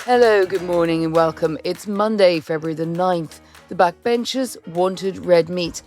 Hello, good morning and welcome. It's Monday, February the 9th. The backbenchers wanted red meat.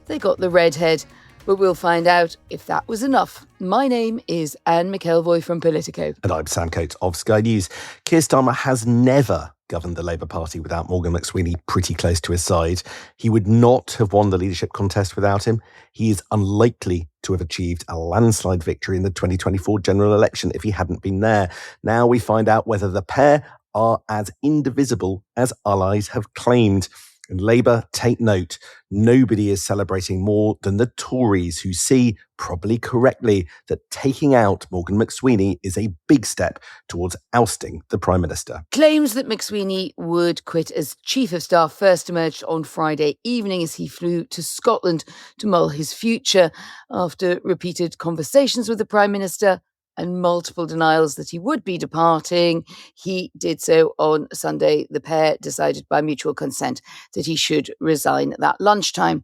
They got the redhead, but we'll find out if that was enough. My name is Anne McElvoy from Politico. And I'm Sam Coates of Sky News. Keir Starmer has never governed the Labour Party without Morgan McSweeney pretty close to his side. He would not have won the leadership contest without him. He is unlikely to have achieved a landslide victory in the 2024 general election if he hadn't been there. Now we find out whether the pair are as indivisible as allies have claimed. And Labour, take note, nobody is celebrating more than the Tories, who see, probably correctly, that taking out Morgan McSweeney is a big step towards ousting the Prime Minister. Claims that McSweeny would quit as Chief of Staff first emerged on Friday evening as he flew to Scotland to mull his future. After repeated conversations with the Prime Minister and multiple denials that he would be departing, he did so on Sunday. The pair decided by mutual consent that he should resign at that lunchtime.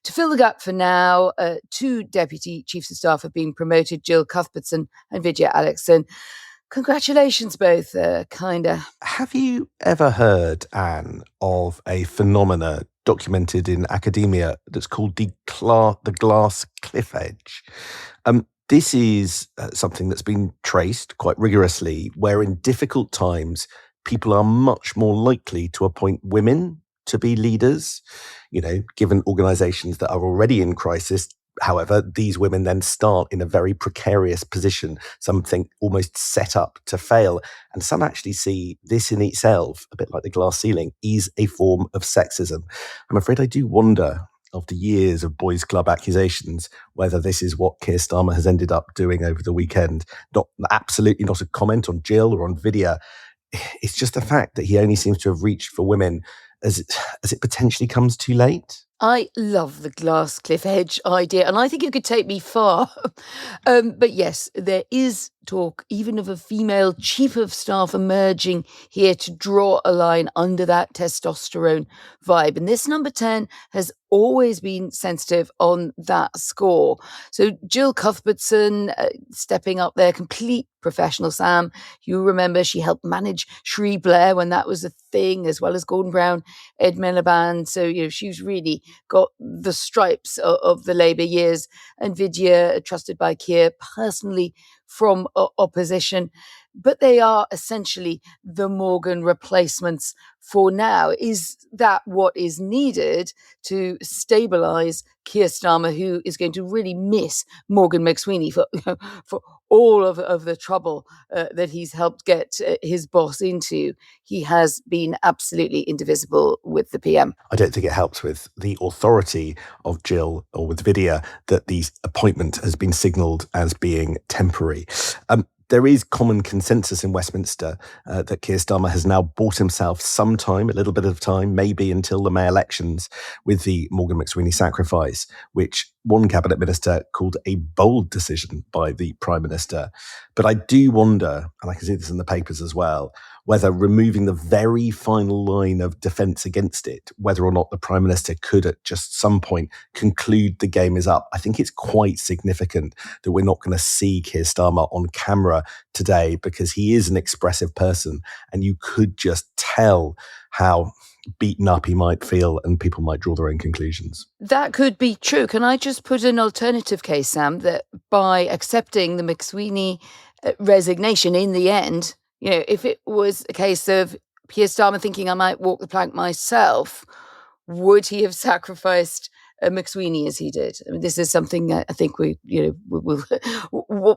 To fill the gap for now, two Deputy Chiefs of Staff have been promoted, Jill Cuthbertson and Vidya Alexson. Congratulations both, kinda. Have you ever heard, Anne, of a phenomena documented in academia that's called the glass cliff edge? This is something that's been traced quite rigorously, where in difficult times, people are much more likely to appoint women to be leaders. You know, given organisations that are already in crisis. However, these women then start in a very precarious position, something almost set up to fail. And some actually see this in itself, a bit like the glass ceiling, is a form of sexism. I'm afraid I do wonder, after years of boys' club accusations, whether this is what Keir Starmer has ended up doing over the weekend. Absolutely not a comment on Jill or on Vidya. It's just a fact that he only seems to have reached for women as it potentially comes too late. I love the glass cliff edge idea, and I think it could take me far. But yes, there is talk even of a female chief of staff emerging here to draw a line under that testosterone vibe. And this number 10 has always been sensitive on that score. So Jill Cuthbertson stepping up there, complete professional, Sam. You remember she helped manage Sri Blair when that was a thing, as well as Gordon Brown, Ed Miliband. So, she's really got the stripes of the Labour years. And Vidya, trusted by Keir personally from opposition. But they are essentially the Morgan replacements for now. Is that what is needed to stabilise Keir Starmer, who is going to really miss Morgan McSweeney for all of the trouble that he's helped get his boss into? He has been absolutely indivisible with the PM. I don't think it helps with the authority of Jill or with Vidya that the appointment has been signalled as being temporary. There is common consensus in Westminster that Keir Starmer has now bought himself some time, a little bit of time, maybe until the May elections, with the Morgan McSweeney sacrifice, which one cabinet minister called a bold decision by the Prime Minister. But I do wonder, and I can see this in the papers as well, whether removing the very final line of defence against it, whether or not the Prime Minister could at just some point conclude the game is up. I think it's quite significant that we're not going to see Keir Starmer on camera today, because he is an expressive person and you could just tell how beaten up he might feel and people might draw their own conclusions. That could be true. Can I just put an alternative case, Sam, that by accepting the McSweeny resignation in the end, if it was a case of Keir Starmer thinking I might walk the plank myself, would he have sacrificed McSweeny as he did? I mean, this is something I think we'll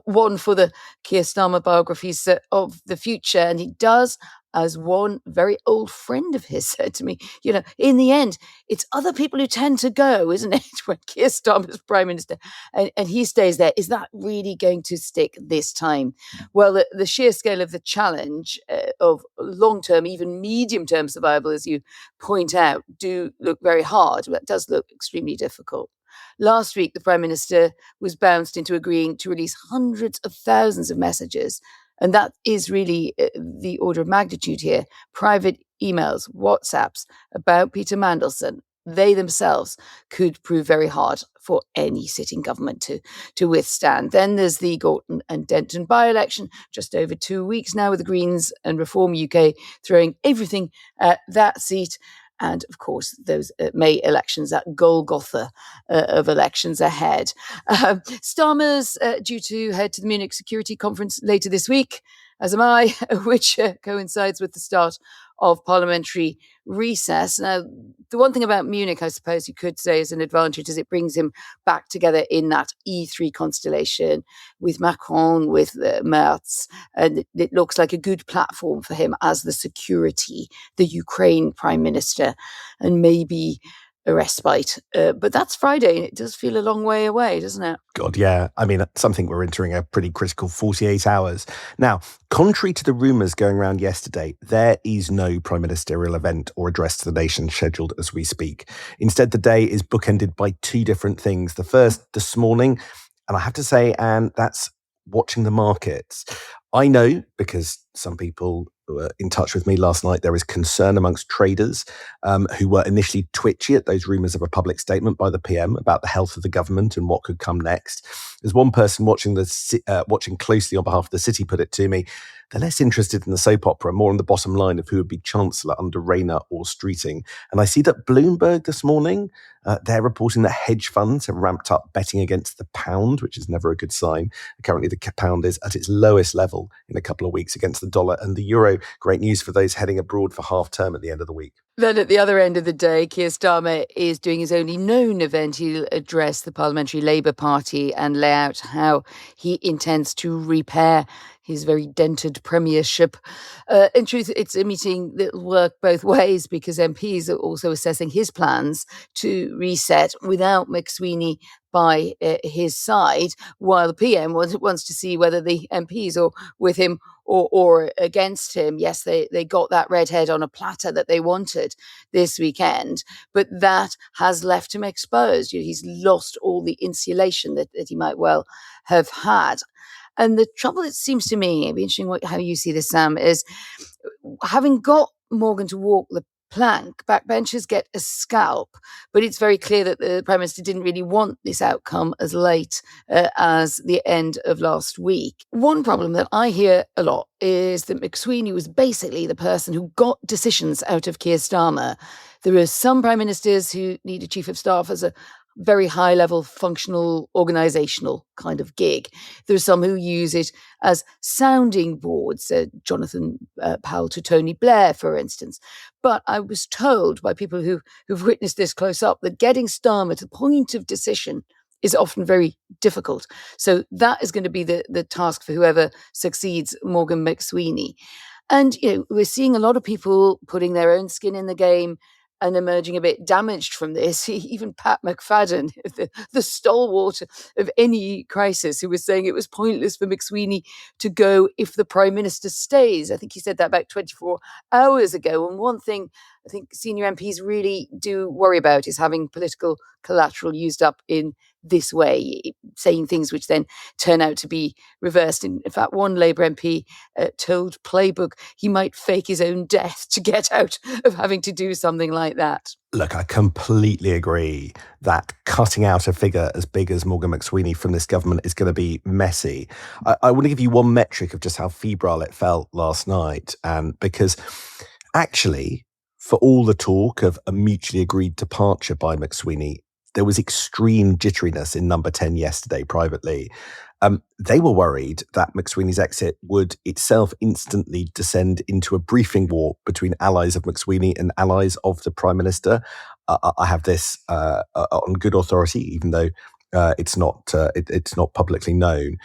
one for the Keir Starmer biographies of the future. And he does, as one very old friend of his said to me, in the end, it's other people who tend to go, isn't it, when Keir Starmer's Prime Minister and he stays there. Is that really going to stick this time? Well, the sheer scale of the challenge of long-term, even medium-term survival, as you point out, do look very hard. That does look extremely difficult. Last week, the Prime Minister was bounced into agreeing to release hundreds of thousands of messages. And that is really the order of magnitude here. Private emails, WhatsApps about Peter Mandelson, they themselves could prove very hard for any sitting government to withstand. Then there's the Gorton and Denton by-election, just over 2 weeks now, with the Greens and Reform UK throwing everything at that seat. And of course, those May elections, that Golgotha of elections ahead. Starmer's due to head to the Munich Security Conference later this week, as am I, which coincides with the start of parliamentary recess. Now, the one thing about Munich, I suppose you could say, is an advantage, is it brings him back together in that E3 constellation with Macron, with Merz, and it looks like a good platform for him as the Ukraine Prime Minister, and maybe a respite. But that's Friday, and it does feel a long way away, doesn't it? God, yeah. I mean, something we're entering a pretty critical 48 hours. Now, contrary to the rumours going around yesterday, there is no prime ministerial event or address to the nation scheduled as we speak. Instead, the day is bookended by two different things. The first, this morning, and I have to say, Anne, that's watching the markets. I know, because some people were in touch with me last night, there is concern amongst traders who were initially twitchy at those rumours of a public statement by the PM about the health of the government and what could come next. There's one person watching closely on behalf of the city put it to me, they're less interested in the soap opera, more on the bottom line of who would be Chancellor under Rayner or Streeting. And I see that Bloomberg this morning, they're reporting that hedge funds have ramped up betting against the pound, which is never a good sign. Currently, the pound is at its lowest level in a couple of weeks against the dollar and the euro. Great news for those heading abroad for half term at the end of the week. Then at the other end of the day, Keir Starmer is doing his only known event. He'll address the Parliamentary Labour Party and lay out how he intends to repair his very dented premiership. In truth, it's a meeting that will work both ways, because MPs are also assessing his plans to reset without McSweeny by his side, while the PM wants to see whether the MPs are with him or against him. Yes, they got that redhead on a platter that they wanted this weekend, but that has left him exposed. He's lost all the insulation that he might well have had. And the trouble, it seems to me, it'd be interesting how you see this, Sam, is having got Morgan to walk the plank, backbenchers get a scalp, but it's very clear that the Prime Minister didn't really want this outcome as late as the end of last week. One problem that I hear a lot is that McSweeny was basically the person who got decisions out of Keir Starmer. There are some Prime Ministers who need a Chief of Staff as a very high-level, functional, organisational kind of gig. There are some who use it as sounding boards, Jonathan Powell to Tony Blair, for instance. But I was told by people who've witnessed this close up that getting Starmer to the point of decision is often very difficult. So that is going to be the task for whoever succeeds Morgan McSweeney. And we're seeing a lot of people putting their own skin in the game and emerging a bit damaged from this. Even Pat McFadden, the stalwart of any crisis, who was saying it was pointless for McSweeny to go if the Prime Minister stays. I think he said that about 24 hours ago. And one thing I think senior MPs really do worry about is having political collateral used up in this way, saying things which then turn out to be reversed. In fact, one Labour MP told Playbook he might fake his own death to get out of having to do something like that. Look, I completely agree that cutting out a figure as big as Morgan McSweeney from this government is going to be messy. I want to give you one metric of just how febrile it felt last night, and because actually, for all the talk of a mutually agreed departure by McSweeney, there was extreme jitteriness in number 10 yesterday privately. They were worried that McSweeney's exit would itself instantly descend into a briefing war between allies of McSweeney and allies of the Prime Minister. I have this on good authority, even though it's not publicly known.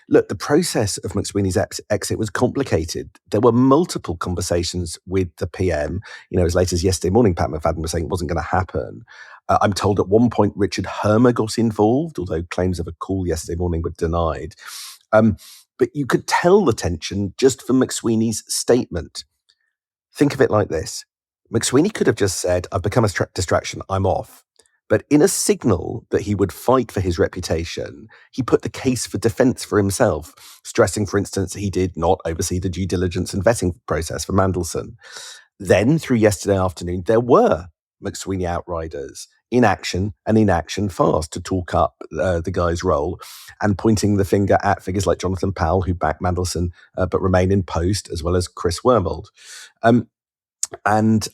Look, the process of McSweeney's exit was complicated. There were multiple conversations with the PM. As late as yesterday morning, Pat McFadden was saying it wasn't going to happen. I'm told at one point Richard Hermer got involved, although claims of a call yesterday morning were denied. But you could tell the tension just from McSweeney's statement. Think of it like this. McSweeney could have just said, I've become a distraction, I'm off. But in a signal that he would fight for his reputation, he put the case for defence for himself, stressing, for instance, he did not oversee the due diligence and vetting process for Mandelson. Then, through yesterday afternoon, there were McSweeny outriders in action and inaction fast to talk up the guy's role, and pointing the finger at figures like Jonathan Powell, who backed Mandelson but remain in post, as well as Chris Wormald. And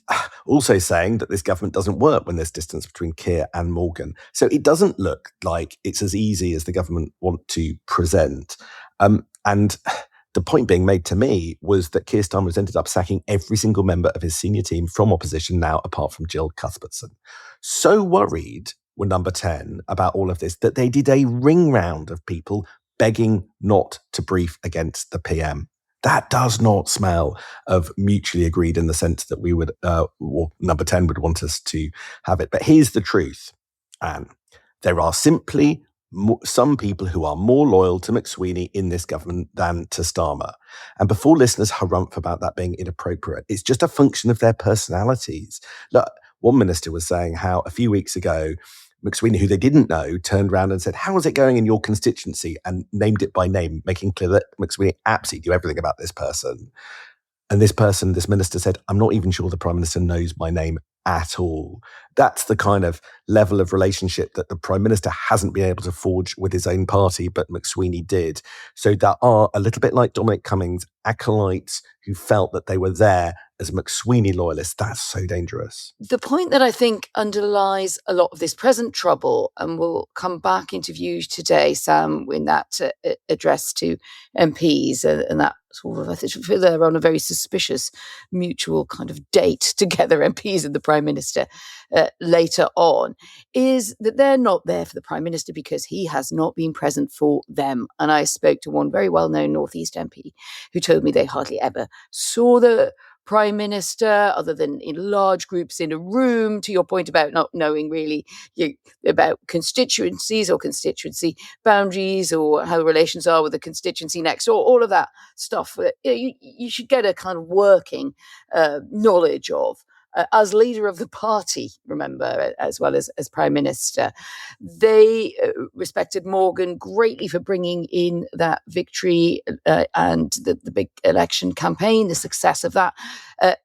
also saying that this government doesn't work when there's distance between Keir and Morgan. So it doesn't look like it's as easy as the government want to present. And the point being made to me was that Keir Starmer has ended up sacking every single member of his senior team from opposition now, apart from Jill Cuthbertson. So worried were Number 10 about all of this that they did a ring round of people begging not to brief against the PM. That does not smell of mutually agreed in the sense that we would, or Number 10 would want us to have it. But here's the truth, Anne. There are simply some people who are more loyal to McSweeny in this government than to Starmer. And before listeners harumph about that being inappropriate, it's just a function of their personalities. Look, one minister was saying how a few weeks ago, McSweeny, who they didn't know, turned around and said, "How is it going in your constituency?" and named it by name, making clear that McSweeny absolutely knew everything about this person. And this minister said, "I'm not even sure the Prime Minister knows my name at all." That's the kind of level of relationship that the Prime Minister hasn't been able to forge with his own party, but McSweeny did. So there are, a little bit like Dominic Cummings, acolytes who felt that they were there as McSweeny loyalists. That's so dangerous. The point that I think underlies a lot of this present trouble, and will come back into view today, Sam, in that address to MPs, and that sort of, I feel they're on a very suspicious mutual kind of date together, MPs and the Prime Minister, later on, is that they're not there for the Prime Minister because he has not been present for them. And I spoke to one very well-known North East MP who told me they hardly ever saw the Prime Minister, other than in large groups in a room, to your point about not knowing really about constituencies or constituency boundaries or how the relations are with the constituency next door, all of that stuff. You should get a kind of working knowledge of. As leader of the party, remember, as well as Prime Minister. They respected Morgan greatly for bringing in that victory and the big election campaign, the success of that,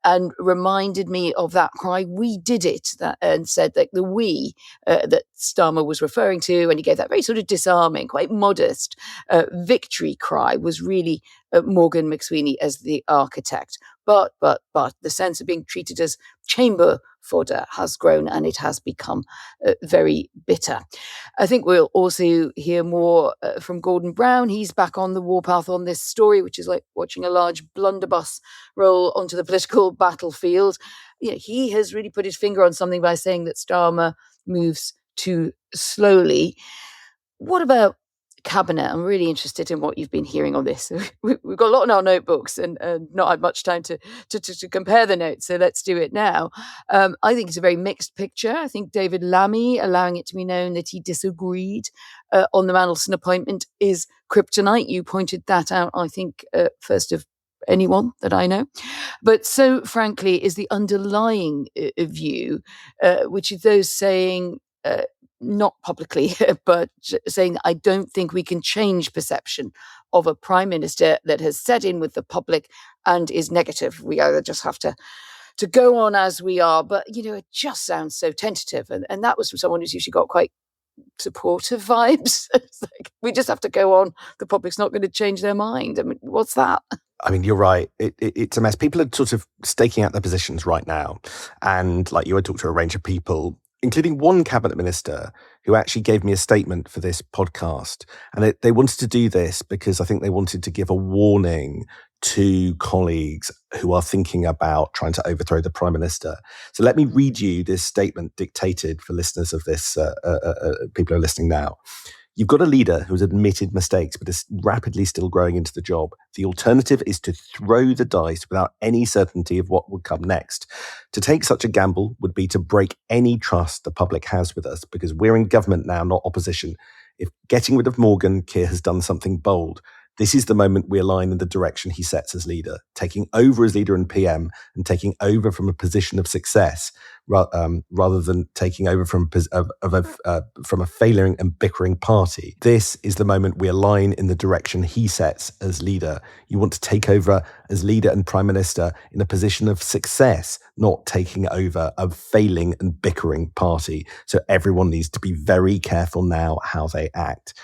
and reminded me of that cry, "We did it," and said that the "we" that Starmer was referring to, and he gave that very sort of disarming, quite modest victory cry, was really Morgan McSweeney as the architect. But the sense of being treated as chamber fodder has grown, and it has become very bitter. I think we'll also hear more from Gordon Brown. He's back on the warpath on this story, which is like watching a large blunderbuss roll onto the political battlefield. He has really put his finger on something by saying that Starmer moves too slowly. What about Cabinet? I'm really interested in what you've been hearing on this. We've got a lot in our notebooks and not had much time to compare the notes, so let's do it now. I think it's a very mixed picture. I think David Lammy allowing it to be known that he disagreed on the Mandelson appointment is kryptonite. You pointed that out, I think, first of anyone that I know. But so, frankly, is the underlying view, which is those saying, not publicly, but saying, I don't think we can change perception of a Prime Minister that has set in with the public and is negative. We either just have to go on as we are. But, it just sounds so tentative. And that was from someone who's usually got quite supportive vibes. It's like, we just have to go on. The public's not going to change their mind. I mean, what's that? I mean, you're right. It's a mess. People are sort of staking out their positions right now. And like you, I talked to a range of people, including one cabinet minister who actually gave me a statement for this podcast. And they wanted to do this because I think they wanted to give a warning to colleagues who are thinking about trying to overthrow the Prime Minister. So let me read you this statement dictated for listeners of this, people who are listening now. You've got a leader who's admitted mistakes, but is rapidly still growing into the job. The alternative is to throw the dice without any certainty of what will come next. To take such a gamble would be to break any trust the public has with us, because we're in government now, not opposition. If getting rid of Morgan, Keir has done something bold. This is the moment we align in the direction he sets as leader, taking over as leader and PM and taking over from a position of success rather than taking over from a failing and bickering party. This is the moment we align in the direction he sets as leader. You want to take over as leader and prime minister in a position of success, not taking over a failing and bickering party. So everyone needs to be very careful now how they act.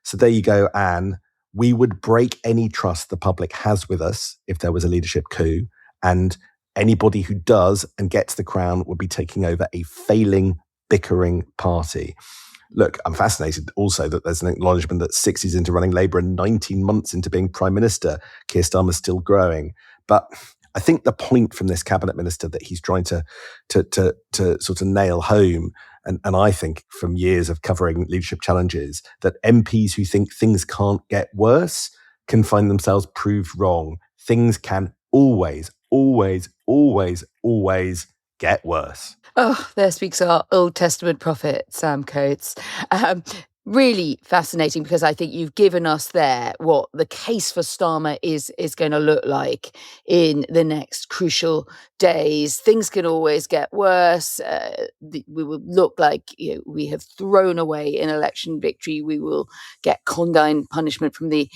So there you go, Anne. We would break any trust the public has with us if there was a leadership coup, and anybody who does and gets the crown would be taking over a failing, bickering party. Look, I'm fascinated also that there's an acknowledgement that 6 years into running Labour and 19 months into being Prime Minister, Keir Starmer's still growing. But I think the point from this cabinet minister that he's trying to sort of nail home, and I think from years of covering leadership challenges, that MPs who think things can't get worse can find themselves proved wrong. Things can always get worse. Oh, there speaks our Old Testament prophet, Sam Coates. Really fascinating, because I think you've given us there what the case for Starmer is going to look like in the next crucial days. Things can always get worse. We will look like we have thrown away an election victory. We will get condign punishment from the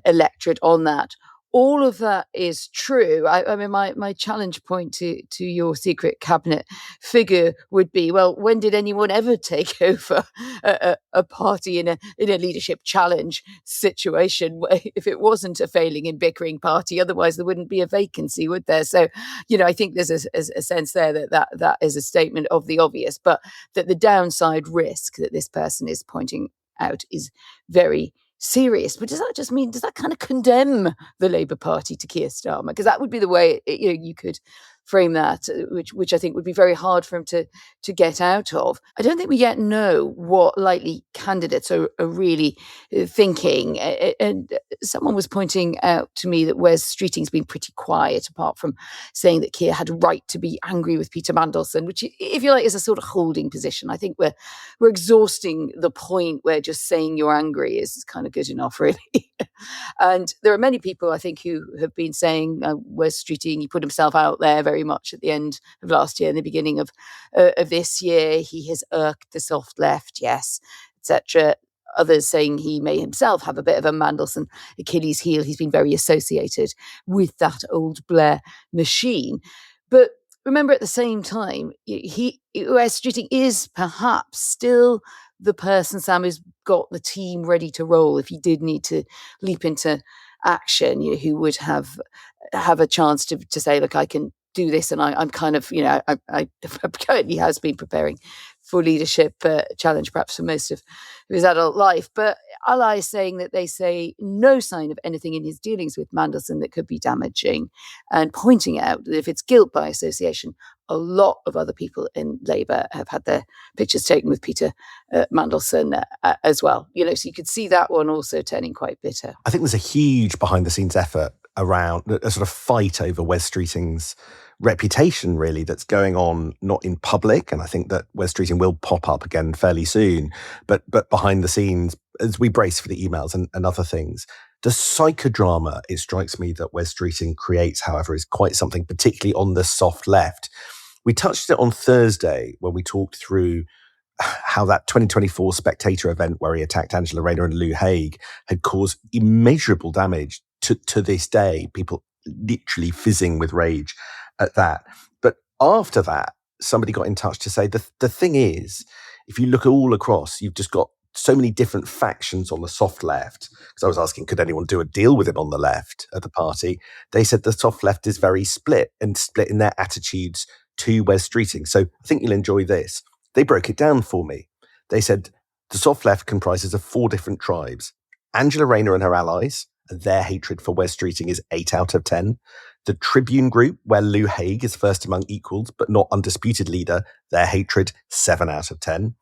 electorate on that. All of that is true. I mean, my challenge point to your secret cabinet figure would be, well, when did anyone ever take over a party in a leadership challenge situation if it wasn't a failing and bickering party? Otherwise, there wouldn't be a vacancy, would there? So, I think there's a sense there that is a statement of the obvious, but that the downside risk that this person is pointing out is very serious. But does that kind of condemn the Labour Party to Keir Starmer? Because that would be the way you could frame that, which I think would be very hard for him to get out of. I don't think we yet know what likely candidates are really thinking. And someone was pointing out to me that Wes Streeting's been pretty quiet, apart from saying that Keir had a right to be angry with Peter Mandelson, which, if you like, is a sort of holding position. I think we're exhausting the point where just saying you're angry is kind of good enough, really. And there are many people, I think, who have been saying Wes Streeting, he put himself out there very much at the end of last year and the beginning of this year. He has irked the soft left, yes, etc. Others saying he may himself have a bit of a Mandelson Achilles heel. He's been very associated with that old Blair machine. But remember, at the same time, Wes Streeting is perhaps still the person, Sam, who's got the team ready to roll if he did need to leap into action, who would have a chance to say, look, I can do this, and I'm kind of, I currently has been preparing for leadership challenge perhaps for most of his adult life. But Ally is saying that they say no sign of anything in his dealings with Mandelson that could be damaging, and pointing out that if it's guilt by association, a lot of other people in Labour have had their pictures taken with Peter Mandelson as well. So you could see that one also turning quite bitter. I think there's a huge behind-the-scenes effort around a sort of fight over Wes Streeting's reputation, really, that's going on, not in public, and I think that Wes Streeting will pop up again fairly soon, but behind the scenes, as we brace for the emails and other things. The psychodrama, it strikes me, that Wes Streeting creates, however, is quite something, particularly on the soft left. We touched it on Thursday when we talked through how that 2024 Spectator event where he attacked Angela Rayner and Lou Hague had caused immeasurable damage to this day, people literally fizzing with rage at that. But after that, somebody got in touch to say the thing is, if you look all across, you've just got so many different factions on the soft left. Because I was asking, could anyone do a deal with him on the left at the party? They said the soft left is very split in their attitudes to Wes Streeting. So I think you'll enjoy this. They broke it down for me. They said the soft left comprises of 4 different tribes. Angela Rayner and her allies, their hatred for Wes Streeting is 8 out of 10. The Tribune group, where Lou Hague is first among equals, but not undisputed leader, their hatred, 7 out of 10.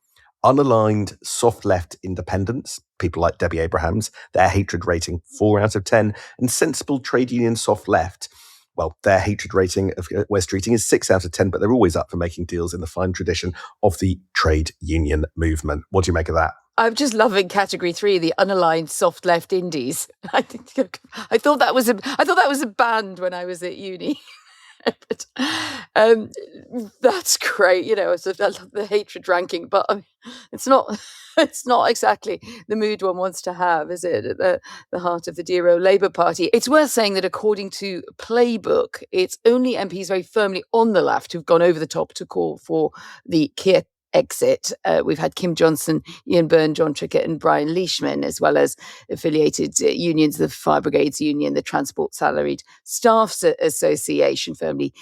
Unaligned soft left independents, people like Debbie Abrahams, their hatred rating 4 out of 10. And sensible trade union soft left, well, their hatred rating of Wes Streeting is 6 out of 10, but they're always up for making deals in the fine tradition of the trade union movement. What do you make of that? I'm just loving category 3, the unaligned soft left indies. I thought that was a band when I was at uni. But that's great. I love the hatred ranking, but it's not it's not exactly the mood one wants to have, is it? At the heart of the dear old Labour Party. It's worth saying that according to Playbook, it's only MPs very firmly on the left who've gone over the top to call for the Keir exit. We've had Kim Johnson, Ian Byrne, John Trickett and Brian Leishman, as well as affiliated unions, the Fire Brigades Union, the Transport Salaried Staffs Association, firmly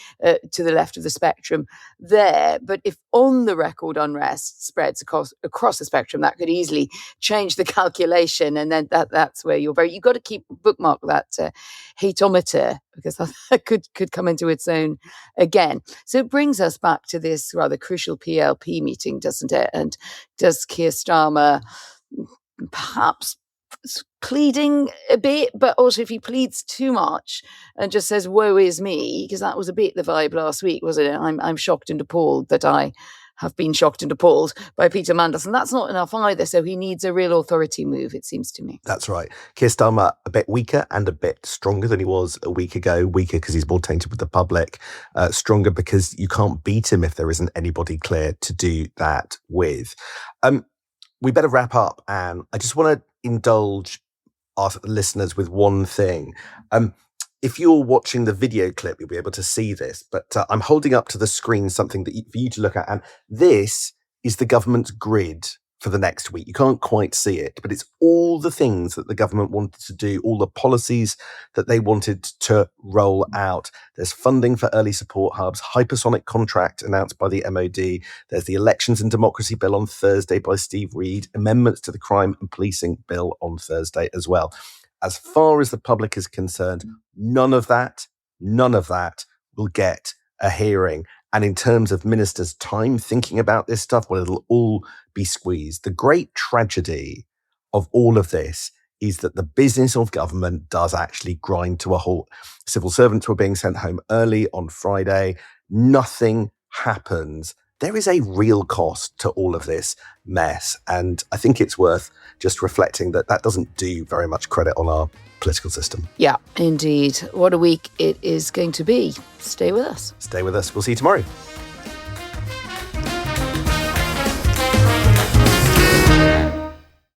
to the left of the spectrum there. But if on the record unrest spreads across the spectrum, that could easily change the calculation. And then that's where you've got to keep bookmark that hatometer, because that could come into its own again. So it brings us back to this rather crucial PLP meeting, doesn't it? And does Keir Starmer perhaps pleading a bit, but also if he pleads too much and just says, woe is me, because that was a bit the vibe last week, wasn't it? I'm shocked and appalled that I have been shocked and appalled by Peter Mandelson. That's not enough either. So he needs a real authority move, it seems to me. That's right. Keir Starmer, a bit weaker and a bit stronger than he was a week ago. Weaker because he's more tainted with the public. Stronger because you can't beat him if there isn't anybody clear to do that with. We better wrap up, and I just want to indulge our listeners with one thing. If you're watching the video clip, you'll be able to see this, but I'm holding up to the screen something for you to look at, and this is the government's grid for the next week. You can't quite see it, but it's all the things that the government wanted to do, all the policies that they wanted to roll out. There's funding for early support hubs, hypersonic contract announced by the MOD. There's the Elections and Democracy Bill on Thursday by Steve Reed, amendments to the Crime and Policing Bill on Thursday as well. As far as the public is concerned, none of that will get a hearing. And in terms of ministers' time thinking about this stuff, well, it'll all be squeezed. The great tragedy of all of this is that the business of government does actually grind to a halt. Civil servants were being sent home early on Friday. Nothing happens. There is a real cost to all of this mess. And I think it's worth just reflecting that doesn't do very much credit on our political system. Yeah, indeed. What a week it is going to be. Stay with us. Stay with us. We'll see you tomorrow.